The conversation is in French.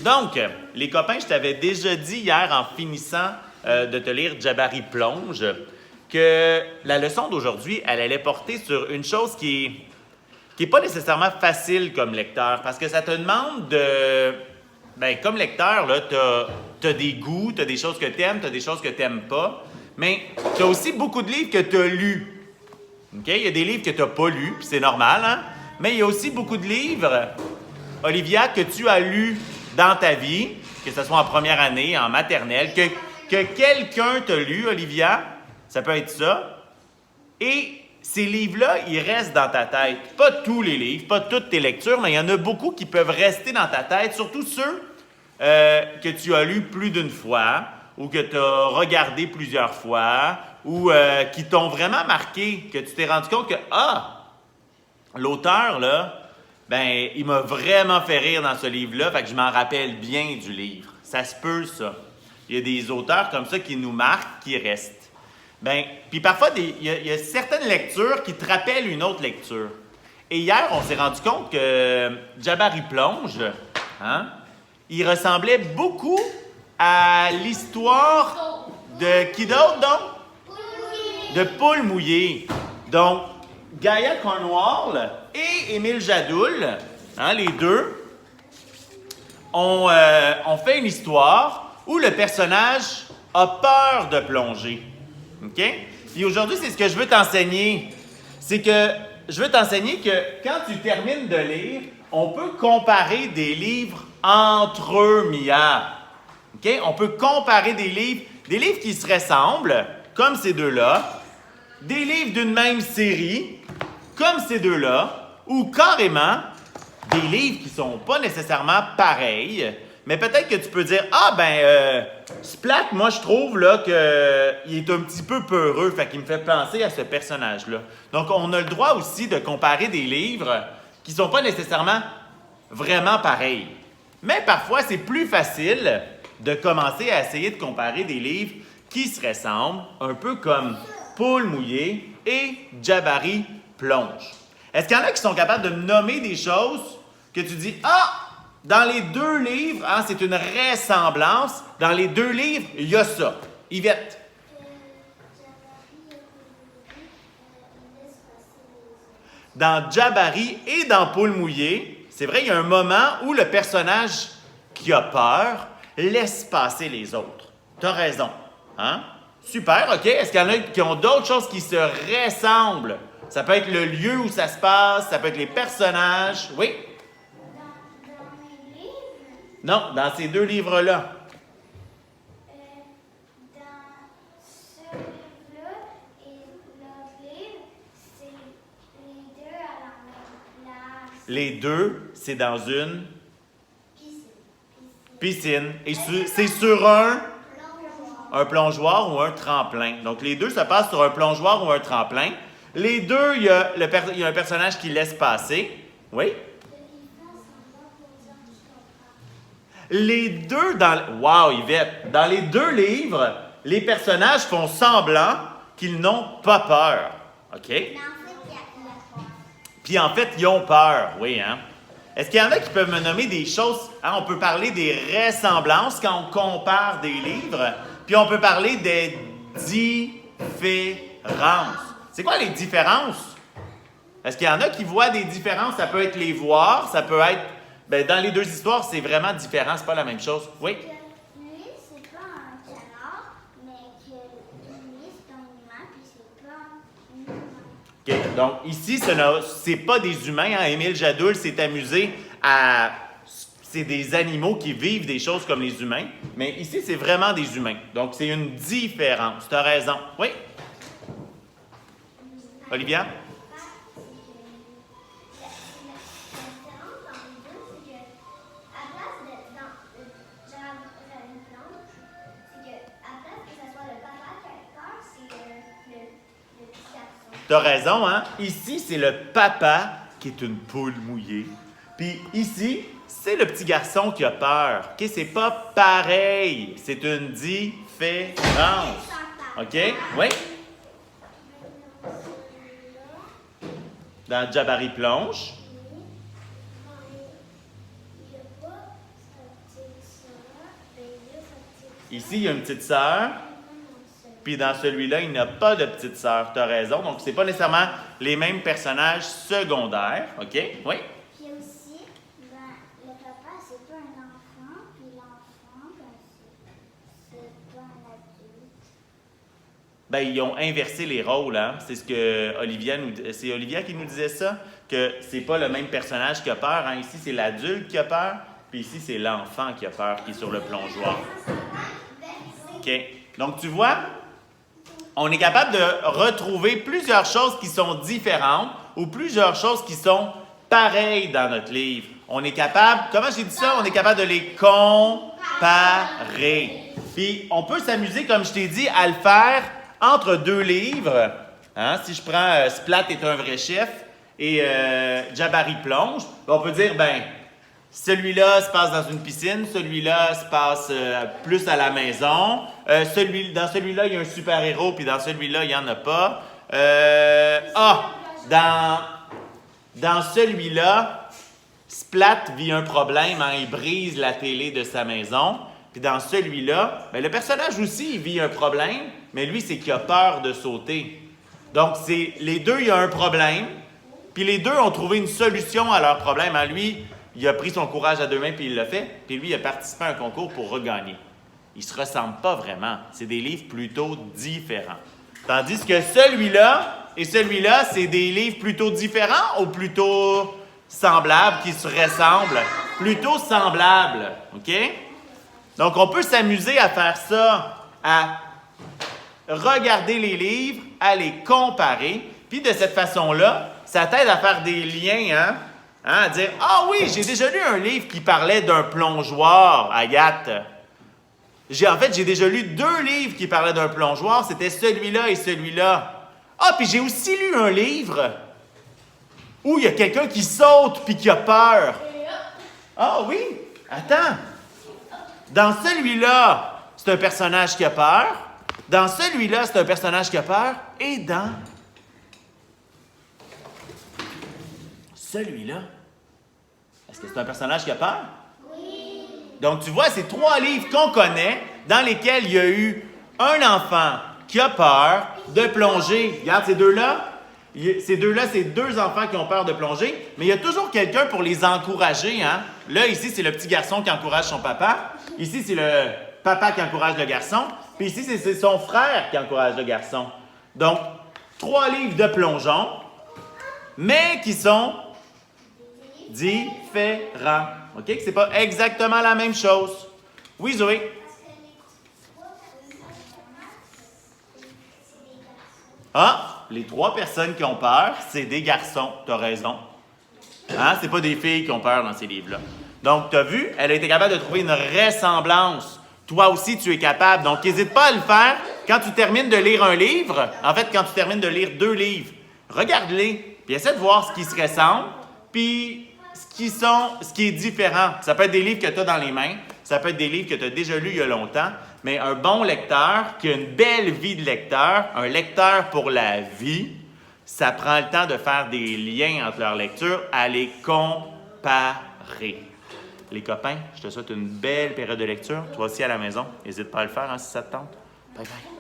Donc, les copains, je t'avais déjà dit hier en finissant de te lire Jabari Plonge que la leçon d'aujourd'hui, elle allait porter sur une chose qui est pas nécessairement facile comme lecteur, parce que ça te demande de... Ben, comme lecteur, tu as des goûts, tu as des choses que tu aimes, tu as des choses que tu n'aimes pas, mais tu as aussi beaucoup de livres que tu as lus. Okay? Il y a des livres que tu n'as pas lus, puis c'est normal, hein? Mais il y a aussi beaucoup de livres, Olivia, que tu as lus dans ta vie, que ce soit en première année, en maternelle, que quelqu'un t'a lu, Olivia, ça peut être ça, et ces livres-là, ils restent dans ta tête. Pas tous les livres, pas toutes tes lectures, mais il y en a beaucoup qui peuvent rester dans ta tête, surtout ceux que tu as lus plus d'une fois, ou que tu as regardé plusieurs fois, ou qui t'ont vraiment marqué, que tu t'es rendu compte que, l'auteur, là, ben, il m'a vraiment fait rire dans ce livre-là, fait que je m'en rappelle bien du livre. Ça se peut, ça. Il y a des auteurs comme ça qui nous marquent, qui restent. Ben, puis parfois, il y a certaines lectures qui te rappellent une autre lecture. Et hier, on s'est rendu compte que Jabari Plonge, il ressemblait beaucoup à l'histoire de qui d'autre, donc? De Poule mouillée. Donc, Gaïa Cornwall et Émile Jadoul, les deux, ont fait une histoire où le personnage a peur de plonger. OK? Puis aujourd'hui, c'est ce que je veux t'enseigner. C'est que je veux t'enseigner que quand tu termines de lire, on peut comparer des livres entre eux, Mia. OK? On peut comparer des livres qui se ressemblent, comme ces deux-là, des livres d'une même série, comme ces deux-là, ou carrément des livres qui ne sont pas nécessairement pareils, mais peut-être que tu peux dire, Splat, moi je trouve là qu'il est un petit peu peureux, fait qu'il me fait penser à ce personnage-là. Donc on a le droit aussi de comparer des livres qui ne sont pas nécessairement vraiment pareils. Mais parfois c'est plus facile de commencer à essayer de comparer des livres qui se ressemblent, un peu comme Poule mouillée et Jabari Plonge. Est-ce qu'il y en a qui sont capables de me nommer des choses que tu dis, dans les deux livres, c'est une ressemblance. Dans les deux livres, il y a ça. Yvette. Dans Jabari et dans Poule mouillée, c'est vrai, il y a un moment où le personnage qui a peur laisse passer les autres. Tu as raison. Super, OK. Est-ce qu'il y en a qui ont d'autres choses qui se ressemblent? Ça peut être le lieu où ça se passe, ça peut être les personnages. Oui? Non, dans ces deux livres-là. Dans ce livre-là et l'autre livre, c'est les deux à la même place. Les deux, c'est dans une piscine. Et c'est sur un plongeoir ou un tremplin. Donc, les deux se passent sur un plongeoir ou un tremplin. Les deux, il y a un personnage qui laisse passer. Oui? Les deux Wow, Yvette! Dans les deux livres, les personnages font semblant qu'ils n'ont pas peur. OK? Mais en fait, il y a peur. Puis en fait, ils ont peur. Oui, hein? Est-ce qu'il y en a qui peuvent me nommer des choses? On peut parler des ressemblances quand on compare des livres. Puis on peut parler des différences. C'est quoi les différences? Est-ce qu'il y en a qui voient des différences? Ça peut être les voir, ça peut être... dans les deux histoires, c'est vraiment différent, c'est pas la même chose. Oui? Que lui, c'est pas un canard, mais que lui, c'est un humain, puis c'est pas un humain. OK. Donc, ici, c'est pas des humains. Émile Jadoul s'est amusé à... C'est des animaux qui vivent des choses comme les humains. Mais ici, c'est vraiment des humains. Donc, c'est une différence. Tu as raison. Oui? Olivia? Tu as raison, hein? Ici, c'est le papa qui est une poule mouillée. Puis ici, c'est le petit garçon qui a peur. OK? C'est pas pareil. C'est une différence. OK? Oui? Dans Jabari Plonge. Ici, il y a une petite sœur. Puis dans celui-là, il n'y a pas de petite sœur. Tu as raison. Donc, ce n'est pas nécessairement les mêmes personnages secondaires. OK? Oui? Puis aussi, ben, le papa, c'est pas un enfant, puis l'enfant, ben, c'est pas un adulte. Ben, ils ont inversé les rôles, hein? C'est ce que c'est Olivia qui nous disait ça, que c'est pas le même personnage qui a peur, hein? Ici, c'est l'adulte qui a peur, puis ici, c'est l'enfant qui a peur, qui est sur le plongeoir. OK. Donc, tu vois, on est capable de retrouver plusieurs choses qui sont différentes ou plusieurs choses qui sont pareilles dans notre livre. On est capable, comment j'ai dit ça? On est capable de les comparer. Puis, on peut s'amuser, comme je t'ai dit, à le faire entre deux livres. Hein? Si je prends Splat est un vrai chef et Jabari plonge, on peut dire, ben, celui-là se passe dans une piscine, celui-là se passe plus à la maison. Dans celui-là, il y a un super-héros, puis dans celui-là, il n'y en a pas. Dans celui-là, Splat vit un problème, hein, il brise la télé de sa maison. Puis dans celui-là, ben, le personnage aussi, il vit un problème, mais lui, c'est qu'il a peur de sauter. Donc, les deux, il y a un problème, puis les deux ont trouvé une solution à leur problème. Hein, lui, il a pris son courage à deux mains, puis il l'a fait. Puis lui, il a participé à un concours pour regagner. Ils ne se ressemblent pas vraiment. C'est des livres plutôt différents. Tandis que celui-là et celui-là, c'est des livres plutôt différents ou plutôt semblables, qui se ressemblent? Plutôt semblables, OK? Donc, on peut s'amuser à faire ça, à regarder les livres, à les comparer. Puis de cette façon-là, ça t'aide à faire des liens, hein? À dire, ah oui, j'ai déjà lu un livre qui parlait d'un plongeoir, Agathe. J'ai déjà lu 2 livres qui parlaient d'un plongeoir, c'était celui-là et celui-là. Ah, puis j'ai aussi lu un livre où il y a quelqu'un qui saute puis qui a peur. Ah oui, attends. Dans celui-là, c'est un personnage qui a peur. Dans celui-là, c'est un personnage qui a peur. Et dans celui-là, est-ce que c'est un personnage qui a peur? Oui. Donc, tu vois, c'est 3 livres qu'on connaît dans lesquels il y a eu un enfant qui a peur de plonger. Regarde ces deux-là. Ces deux-là, c'est 2 enfants qui ont peur de plonger, mais il y a toujours quelqu'un pour les encourager. Hein? Là, ici, c'est le petit garçon qui encourage son papa. Ici, c'est le papa qui encourage le garçon. Puis ici, c'est son frère qui encourage le garçon. Donc, 3 livres de plongeon, mais qui sont différents. OK? C'est pas exactement la même chose. Oui, Zoé? Ah, les 3 personnes qui ont peur, c'est des garçons. Tu as raison. Hein? C'est pas des filles qui ont peur dans ces livres-là. Donc, tu as vu, elle a été capable de trouver une ressemblance. Toi aussi, tu es capable. Donc, n'hésite pas à le faire quand tu termines de lire un livre. En fait, quand tu termines de lire 2 livres, regarde-les, puis essaie de voir ce qui se ressemble, puis ce qui est différent. Ça peut être des livres que tu as dans les mains, ça peut être des livres que tu as déjà lus il y a longtemps, mais un bon lecteur qui a une belle vie de lecteur, un lecteur pour la vie, ça prend le temps de faire des liens entre leurs lectures, à les comparer. Les copains, je te souhaite une belle période de lecture. Toi aussi à la maison, n'hésite pas à le faire hein, si ça te tente. Bye bye.